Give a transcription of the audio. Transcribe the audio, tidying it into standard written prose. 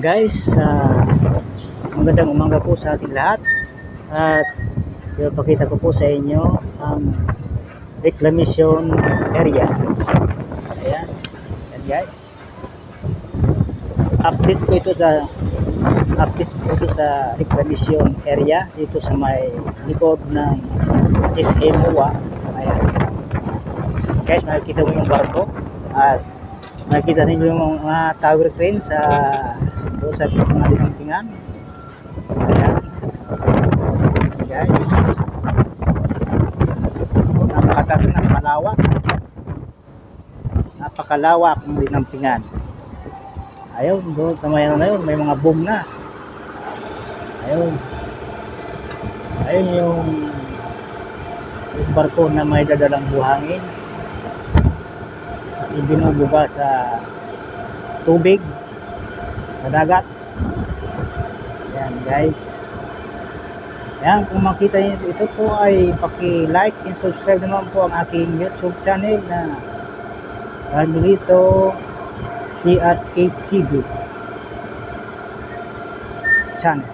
Guys, magandang umaga po sa ating lahat at ipakita ko po sa inyo ang reclamation area. Ayan, ayan guys, update po ito sa reclamation area dito sa may likod ng SMOA. Ayan guys, makikita mo yung barko at nakita ninyo yung mga tower crane sa mga dinampingan. Ayan guys, napakataas, napakalawak ng dinampingan. Ayun, doon sa may na yun, may mga boom na. Ayun yung barko na may dadalang buhangin at ibinubuga sa tubig, sa dagat. Ayan guys, ayan, kung makita nyo ito po ay paki-like and subscribe naman po ang aking YouTube channel na Carmelito C at KTV channel.